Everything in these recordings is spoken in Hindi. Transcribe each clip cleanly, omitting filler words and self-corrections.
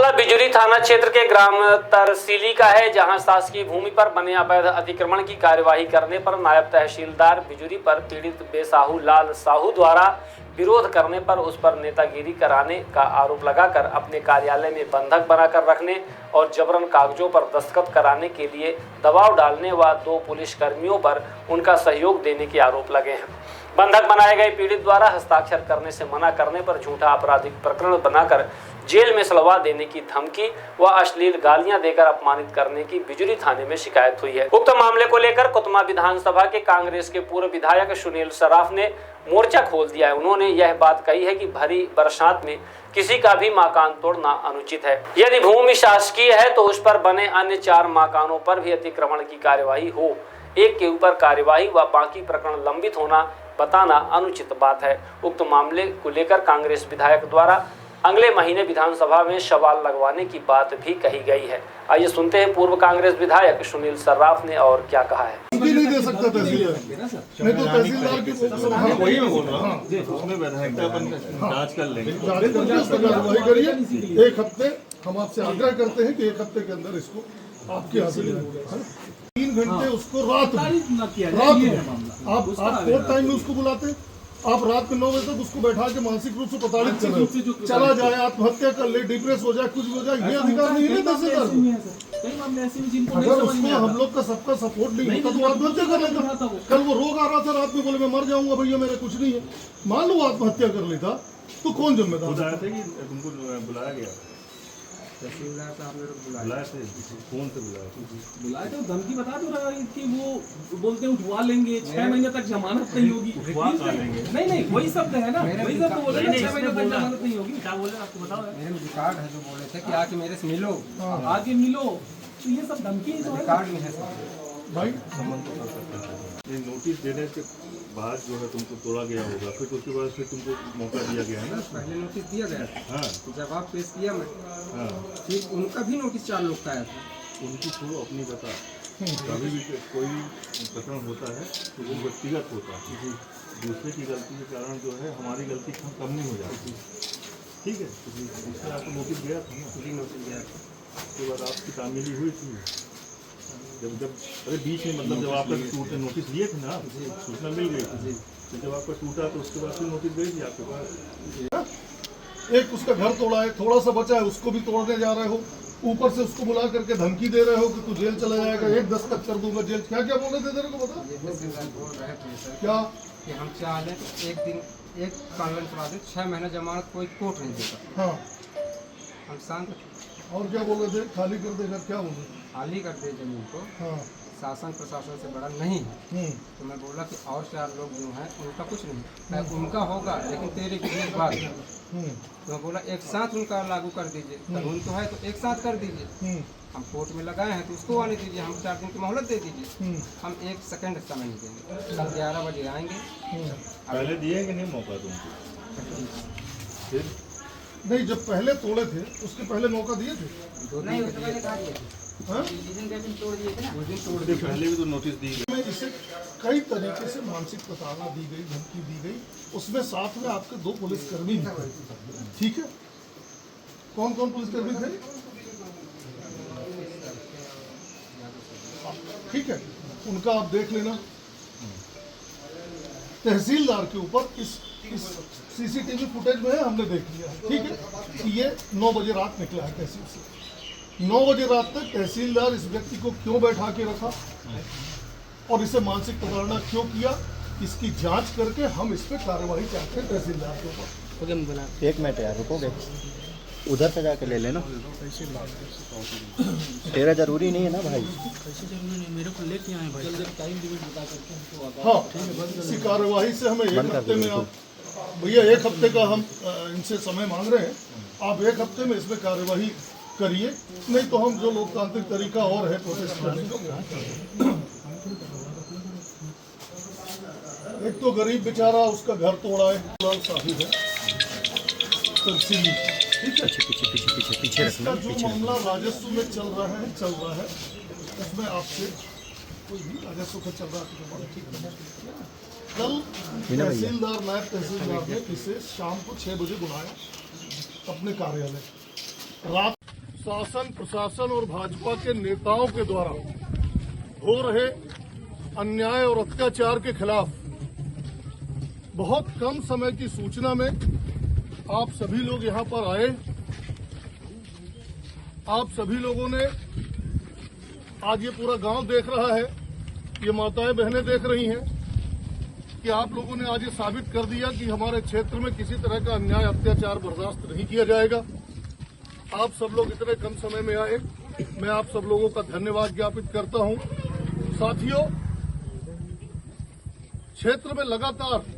मामला बिजुरी थाना क्षेत्र के ग्राम तरसीली का है, जहां शासकीय भूमि पर बने अवैध अतिक्रमण की कार्यवाही करने पर नायब तहसीलदार बिजुरी पर पीड़ित बेसाहू लाल साहू द्वारा विरोध करने पर उस पर नेतागिरी कराने का आरोप लगाकर अपने कार्यालय में बंधक बनाकर रखने और जबरन कागजों पर दस्तखत कराने के लिए दबाव डालने व 2 पुलिस कर्मियों पर उनका सहयोग देने के आरोप लगे हैं। बंधक बनाए गए पीड़ित द्वारा हस्ताक्षर करने से मना करने पर झूठा आपराधिक प्रकरण बनाकर जेल में सलवा देने की धमकी व अश्लील गालियां देकर अपमानित करने की बिजुरी थाने में शिकायत हुई है। उक्त मामले को लेकर कुतमा विधानसभा के कांग्रेस के पूर्व विधायक सुनील सराफ ने मोर्चा खोल दिया है। उन्होंने यह बात कही है कि भरी बरसात में किसी का भी मकान तोड़ना अनुचित है। यदि भूमि शासकीय है तो उस पर बने अन्य 4 मकानों पर भी अतिक्रमण की कार्यवाही हो। एक के ऊपर कार्यवाही व बाकी प्रकरण लंबित होना बताना अनुचित बात है। उक्त मामले को लेकर कांग्रेस विधायक द्वारा अगले महीने विधानसभा में सवाल लगवाने की बात भी कही गई है। आइए सुनते हैं पूर्व कांग्रेस विधायक सुनील सर्राफ ने और क्या कहा है। नहीं दे सकता तहसीलदार, नहीं तो तहसीलदार की वही मैं बोल रहा हूँ, उसमें वैधानिकता अपन जांच कर लेंगे, जांच करके उस पर कार्रवाई करिए। 1 हफ्ते हम आपसे आग्रह करते हैं कि 1 हफ्ते के अंदर इसको आपके हासिल हो। 3 घंटे उसको रात में आप कोर्ट टाइम में उसको बुलाते, आप रात में 9 बजे तक उसको बैठा के मानसिक रूप से प्रताड़ित कर रहे हो। चला जाए, आत्महत्या कर ले, डिप्रेस हो जाए, कुछ भी हो जाए, ये अधिकार नहीं है तहसीलदार को। अगर उसको हम लोग का सबका सपोर्ट नहीं होता तो आत्महत्या कर लेता। कल वो रोग आ रहा था रात में, बोले मैं मर जाऊंगा भैया, मेरे कुछ नहीं है। मान लो आत्महत्या कर लेता तो कौन जिम्मेदार? तुमको बुलाया गया तहसीलदार साहब ने बुलाया थे, फोन से बुलाया तो धमकी बता दो रहा है कि वो बोलते हैं उठवा लेंगे, 6 महीने तक जमानत नहीं होगी। नहीं वही शब्द है ना, वही शब्द बोले ना, 6 महीने तक जमानत नहीं होगी। क्या बोले आपको बताओ? मेरे रिकॉर्ड है जो बोले थे कि आके मेरे से मिलो, आगे मिलो, तो ये सब धमकी जो है रिकॉर्ड में है भाई। नोटिस देने के बाद जो है तुमको तोड़ा गया होगा, फिर उसके बाद फिर तुमको मौका दिया गया है ना? पहले नोटिस दिया गया, हाँ, जवाब पेश किया मैं, हाँ, फिर उनका भी नोटिस 4 लोग का आया था। उनकी छोड़ो, अपनी बता। कभी भी कोई प्रकरण होता है तो वो व्यक्तिगत होता है, दूसरे की गलती के कारण जो है हमारी गलती कम नहीं हो जाती। ठीक है, इसलिए आपको नोटिस गया था ना? जी नोटिस गया था। उसके बाद आपकी तामीली हुई थी जब अरे बीच में, मतलब जब आपका टूटे नोटिस दिए थे ना, सूचना मिल गई थी, तो जब आपका टूटा तो उसके बाद फिर नोटिस गई थी आपके पास। एक उसका घर तोड़ा है, थोड़ा सा बचा है, उसको भी तोड़ने जा रहे हो। ऊपर से उसको बुला करके धमकी दे रहे हो कि तू जेल चला जाएगा, 1 दस्तखत कर दूंगा जेल। क्या क्या बोल रहे थे तेरे को बता? ये तहसीलदार बोल रहे थे सर क्या कि हम चाह लें तो एक कानून चला दें, 6 महीने जमानत कोई कोर्ट नहीं देगा। हाँ, हम शांत। और क्या बोल रहे थे? खाली कर देगा, क्या बोल रहे थे? खाली कर दे जमीन को, हाँ, शासन प्रशासन से बड़ा नहीं है। तो मैं बोला कि और 4 लोग जो हैं उनका कुछ नहीं, मैं उनका होगा लेकिन तेरे की एक बात। तो मैं बोला एक साथ उनका लागू कर दीजिए, कानून तो है तो एक साथ कर दीजिए। हम कोर्ट में लगाए हैं तो उसको आने दीजिए, हम 4 दिन की मोहलत दे दीजिए। हम 1 सेकंड समय नहीं देंगे, कल 11 बजे आएंगे। पहले दिए कि नहीं मौका तुमको? फिर नहीं, जब पहले तोड़े थे उसके पहले मौका दिए थे। 2 दिन पहले कहा दिए थे, हाँ? उस दिन तोड़ दिए थे ना, उस दिन तोड़ उसके पहले भी तो नोटिस दी गई। में इसे कई तरीके से मानसिक प्रताड़ना दी गई, धमकी दी गई। उसमें साथ में आपके 2 पुलिसकर्मी भी थे। ठीक है, कौन कौन पुलिसकर्मी थे? ठीक है, उनका आप देख लेना। तहसीलदार के ऊपर इस सीसीटीवी फुटेज में है, हमने देख लिया है। ठीक है, कि ये 9 बजे रात निकला है तहसील से। 9 बजे रात तक तहसीलदार इस व्यक्ति को क्यों बैठा के रखा और इसे मानसिक प्रताड़ना क्यों किया, इसकी जांच करके हम इस पर कार्रवाई चाहते हैं तहसीलदार के ऊपर। 1 मिनट यार, रुकोगे? उधर से जाके ले लेना। तेरा जरूरी नहीं है ना भाई? कैसे जरूरी नहीं, मेरे को लेके आए भाई, जब टाइम लिमिट बता करके हमको। हाँ, इसी कार्रवाई से हमें 1 हफ्ते में, आप भैया 1 हफ्ते का हम इनसे समय मांग रहे हैं। आप 1 हफ्ते में इसमें कार्यवाही करिए, नहीं तो हम जो लोकतांत्रिक तरीका और है प्रोटेस्ट करने का। एक तो गरीब बेचारा, उसका घर तोड़ा है, लाल साहब है तरसीली। ठीक है, पीछे इसका जो मामला राजस्व में चल रहा है उसमें आपसे कोई भी राजस्व का चल रहा है। ठीक है, कल तहसीलदार नायब तहसीलदार ने इसे शाम को 6 बजे बुलाया अपने कार्यालय। रात शासन प्रशासन और भाजपा के नेताओं के द्वारा हो रहे अन्याय और अत्याचार के खिलाफ बहुत कम समय की सूचना में आप सभी लोग यहां पर आए। आप सभी लोगों ने आज ये पूरा गांव देख रहा है, ये माताएं बहनें देख रही हैं कि आप लोगों ने आज ये साबित कर दिया कि हमारे क्षेत्र में किसी तरह का अन्याय अत्याचार बर्दाश्त नहीं किया जाएगा। आप सब लोग इतने कम समय में आए, मैं आप सब लोगों का धन्यवाद ज्ञापित करता हूं। साथियों, क्षेत्र में लगातार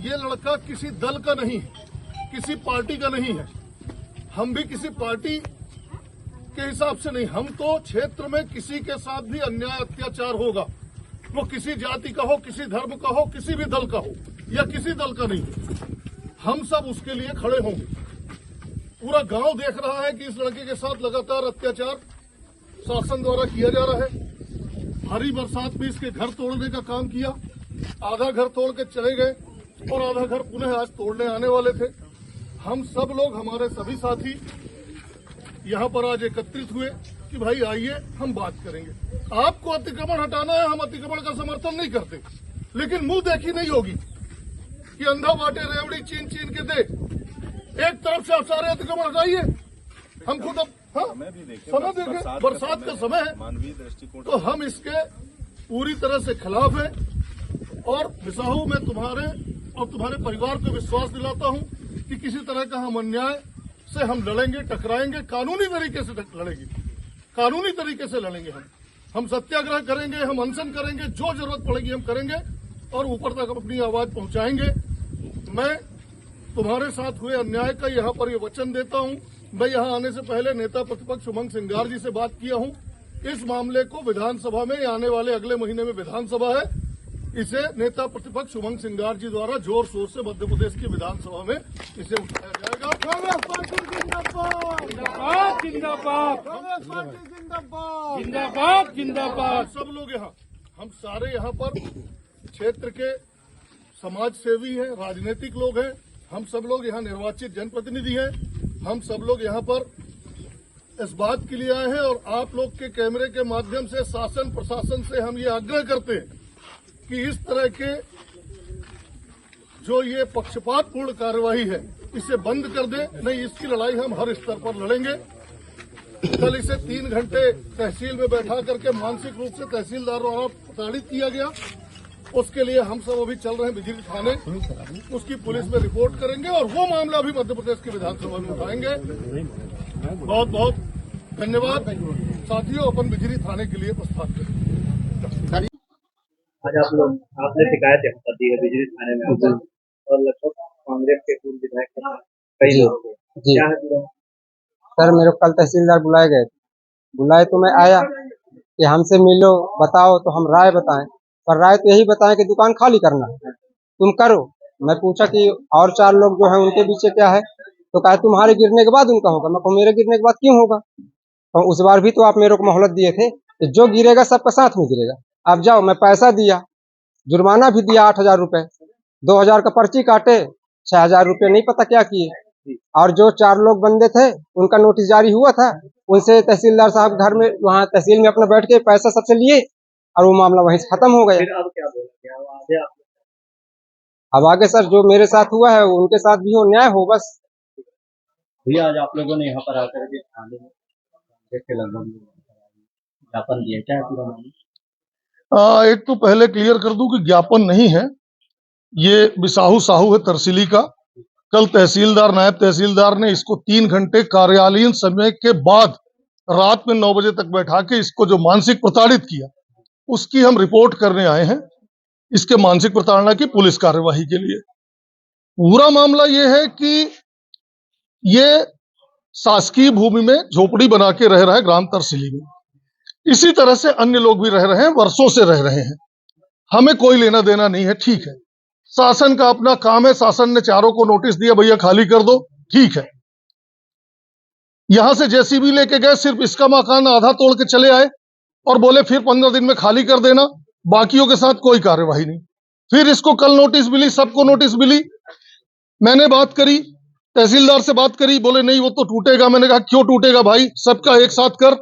ये लड़का किसी दल का नहीं है, किसी पार्टी का नहीं है। हम भी किसी पार्टी के हिसाब से नहीं, हम तो क्षेत्र में किसी के साथ भी अन्याय अत्याचार होगा, वो किसी जाति का हो, किसी धर्म का हो, किसी भी दल का हो या किसी दल का नहीं, हम सब उसके लिए खड़े होंगे। पूरा गांव देख रहा है कि इस लड़के के साथ लगातार अत्याचार शासन द्वारा किया जा रहा है। भारी बरसात में इसके घर तोड़ने का काम किया, आधा घर तोड़ के चले गए और आधा घर पुनः आज तोड़ने आने वाले थे। हम सब लोग, हमारे सभी साथी यहाँ पर आज एकत्रित हुए कि भाई आइए हम बात करेंगे। आपको अतिक्रमण हटाना है, हम अतिक्रमण का समर्थन नहीं करते, लेकिन मुंह देखी नहीं होगी कि अंधा बाटे रेवड़ी चीन चीन के दे। एक तरफ से आप सारे अतिक्रमण हटाइए, हम खुद समय देखें, बरसात का समय है, तो हम इसके पूरी तरह से खिलाफ हैं। और बिसाहू में तुम्हारे और तुम्हारे परिवार को विश्वास दिलाता हूं कि किसी तरह का हम अन्याय से हम लड़ेंगे, टकराएंगे, कानूनी तरीके से लड़ेंगे, कानूनी तरीके से लड़ेंगे। हम सत्याग्रह करेंगे, हम अनशन करेंगे, जो जरूरत पड़ेगी हम करेंगे और ऊपर तक अपनी आवाज पहुंचाएंगे। मैं तुम्हारे साथ हुए अन्याय का यहाँ पर ये वचन देता हूँ। मैं यहाँ आने से पहले नेता प्रतिपक्ष उमंग सिंगार जी से बात किया हूँ। इस मामले को विधानसभा में आने वाले अगले महीने में विधानसभा है, इसे नेता प्रतिपक्ष उमंग सिंगार जी द्वारा जोर शोर से मध्य प्रदेश की विधानसभा में इसे उठाया जाएगा। कांग्रेस पार्टी जिंदाबाद, जिंदाबाद, कांग्रेस पार्टी जिंदाबाद, जिंदाबाद, जिंदाबाद। सब लोग यहाँ, हम सारे यहाँ पर क्षेत्र के समाज सेवी हैं, राजनीतिक लोग हैं, हम सब लोग यहाँ निर्वाचित जनप्रतिनिधि हैं। हम सब लोग यहाँ पर इस बात के लिए आए हैं और आप लोग के कैमरे के माध्यम से शासन प्रशासन से हम ये आग्रह करते हैं कि इस तरह के जो ये पक्षपातपूर्ण कार्यवाही है इसे बंद कर दें, नहीं इसकी लड़ाई हम हर स्तर पर लड़ेंगे। कल इसे 3 घंटे तहसील में बैठा करके मानसिक रूप से तहसीलदार द्वारा प्रताड़ित किया गया, उसके लिए हम सब अभी चल रहे हैं बिजली थाने, उसकी पुलिस में रिपोर्ट करेंगे और वो मामला भी मध्य प्रदेश की विधानसभा में उठाएंगे। बहुत बहुत धन्यवाद साथियों, अपन बिजली थाने के लिए प्रस्थान करें। आज आपने शिकायत कर दी है बिजली थाने में और लगभग कांग्रेस के पूर्व विधायक कई लोग थे, क्या है पूरा? सर मेरे को कल तहसीलदार बुलाए तो मैं आया कि हमसे मिलो, बताओ, तो हम राय बताएं, पर राय तो यही बताएं कि दुकान खाली करना है, तुम करो। मैं पूछा कि और 4 लोग जो हैं उनके पीछे क्या है, तो कहा तुम्हारे गिरने के बाद उनका होगा। मैं कहूँ मेरे गिरने के बाद क्यों होगा? तो उस बार भी तो आप मेरे को मोहलत दिए थे कि जो गिरेगा सबका साथ में गिरेगा, आप जाओ। मैं पैसा दिया, जुर्माना भी दिया 8,000 रुपए, 2,000 का पर्ची काटे, 6,000 रुपए नहीं पता क्या किए। और जो 4 लोग बंदे थे उनका नोटिस जारी हुआ था, उनसे तहसीलदार साहब घर में वहाँ तहसील में अपना बैठ के पैसा सबसे लिए और वो मामला वहीं से खत्म हो गया। फिर अब क्या बोला? अब आगे सर जो मेरे साथ हुआ है उनके साथ भी हो, न्याय हो बस। भैया आज आप लोगों ने यहाँ पर आकर के थाने में लगभग ज्ञापन दिया, क्या है पूरा मामला? एक तो पहले क्लियर कर दूं कि ज्ञापन नहीं है, ये बिसाहू साहू है तरसीली का। कल तहसीलदार नायब तहसीलदार ने इसको 3 घंटे कार्यालयीन समय के बाद रात में 9 बजे तक बैठा के इसको जो मानसिक प्रताड़ित किया उसकी हम रिपोर्ट करने आए हैं, इसके मानसिक प्रताड़ना की पुलिस कार्यवाही के लिए। पूरा मामला ये है कि ये शासकीय भूमि में झोपड़ी बना के रह रहा है ग्राम तरसीली में, इसी तरह से अन्य लोग भी रह रहे हैं, वर्षों से रह रहे हैं, हमें कोई लेना देना नहीं है। ठीक है, शासन का अपना काम है, शासन ने चारों को नोटिस दिया भैया खाली कर दो, ठीक है। यहां से जेसीबी लेके गए, सिर्फ इसका मकान आधा तोड़ के चले आए और बोले फिर 15 दिन में खाली कर देना, बाकियों के साथ कोई कार्यवाही नहीं। फिर इसको कल नोटिस मिली, सबको नोटिस मिली, मैंने बात करी, तहसीलदार से बात करी, बोले नहीं वो तो टूटेगा। मैंने कहा क्यों टूटेगा भाई, सबका एक साथ कर,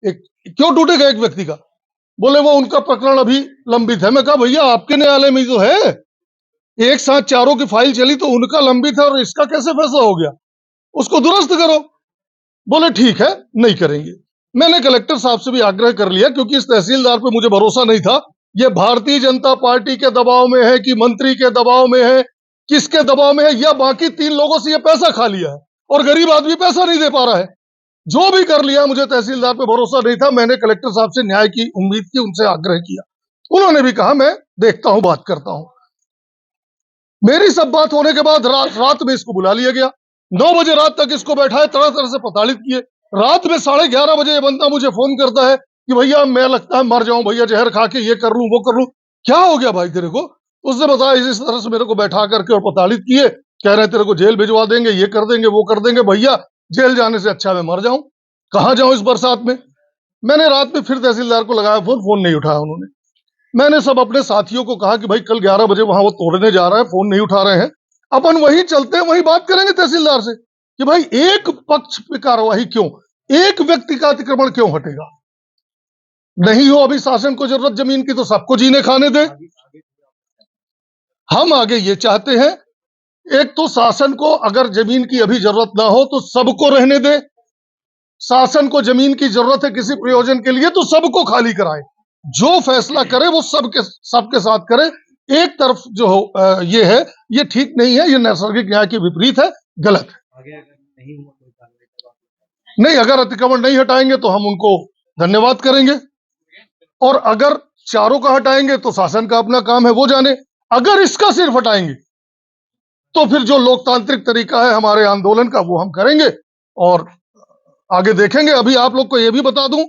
एक क्यों टूटेगा एक व्यक्ति का? बोले वो उनका प्रकरण अभी लंबित है। मैं कहा भैया आपके न्यायालय में जो है एक साथ चारों की फाइल चली तो उनका लंबित है और इसका कैसे फैसला हो गया, उसको दुरुस्त करो। बोले ठीक है, नहीं करेंगे। मैंने कलेक्टर साहब से भी आग्रह कर लिया, क्योंकि इस तहसीलदार पे मुझे भरोसा नहीं था, ये भारतीय जनता पार्टी के दबाव में है कि मंत्री के दबाव में है, किसके दबाव में है, या बाकी 3 लोगों से ये पैसा खा लिया है और गरीब आदमी पैसा नहीं दे पा रहा है। जो भी कर लिया, मुझे तहसीलदार पे भरोसा नहीं था। मैंने कलेक्टर साहब से न्याय की उम्मीद की, उनसे आग्रह किया। उन्होंने भी कहा मैं देखता हूं, बात करता हूं। मेरी सब बात होने के बाद रात में इसको बुला लिया गया। 9 बजे रात तक इसको बैठाए, तरह तरह से प्रताड़ित किए। रात में 11:30 बजे ये बंदा मुझे फोन करता है कि भैया मैं लगता है मर जाऊं भैया, जहर खा के ये कर लूं वो कर लूं। क्या हो गया भाई तेरे को? उसने बताया इस तरह से मेरे को बैठा करके और प्रताड़ित किए, कह रहे तेरे को जेल भिजवा देंगे, ये कर देंगे वो कर देंगे। भैया जेल जाने से अच्छा मैं मर जाऊं, कहां जाऊं इस बरसात में। मैंने रात में फिर तहसीलदार को लगाया फोन, फोन नहीं उठाया उन्होंने। मैंने सब अपने साथियों को कहा कि भाई कल 11 बजे वहां वो तोड़ने जा रहा है, फोन नहीं उठा रहे हैं, अपन वहीं चलते हैं, वहीं बात करेंगे तहसीलदार से कि भाई एक पक्ष पे कार्रवाई क्यों, एक व्यक्ति का अतिक्रमण क्यों हटेगा? नहीं हो अभी शासन को जरूरत जमीन की तो सबको जीने खाने दे। हम आगे ये चाहते हैं, एक तो शासन को अगर जमीन की अभी जरूरत ना हो तो सबको रहने दे। शासन को जमीन की जरूरत है किसी प्रयोजन के लिए तो सबको खाली कराए, जो फैसला करे वो सबके साथ करे। एक तरफ जो ये है, ये ठीक नहीं है, ये नैसर्गिक न्याय के विपरीत है, गलत है। नहीं, अगर अतिक्रमण नहीं हटाएंगे तो हम उनको धन्यवाद करेंगे, और अगर चारों का हटाएंगे तो शासन का अपना काम है, वो जाने। अगर इसका सिर्फ हटाएंगे तो फिर जो लोकतांत्रिक तरीका है हमारे आंदोलन का वो हम करेंगे और आगे देखेंगे। अभी आप लोग को यह भी बता दूं,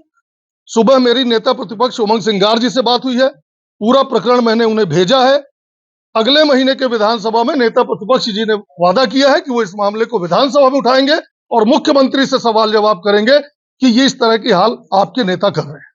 सुबह मेरी नेता प्रतिपक्ष उमंग सिंगार जी से बात हुई है, पूरा प्रकरण मैंने उन्हें भेजा है। अगले महीने के विधानसभा में नेता प्रतिपक्ष जी ने वादा किया है कि वो इस मामले को विधानसभा में उठाएंगे और मुख्यमंत्री से सवाल जवाब करेंगे कि ये इस तरह की हाल आपके नेता कर रहे हैं।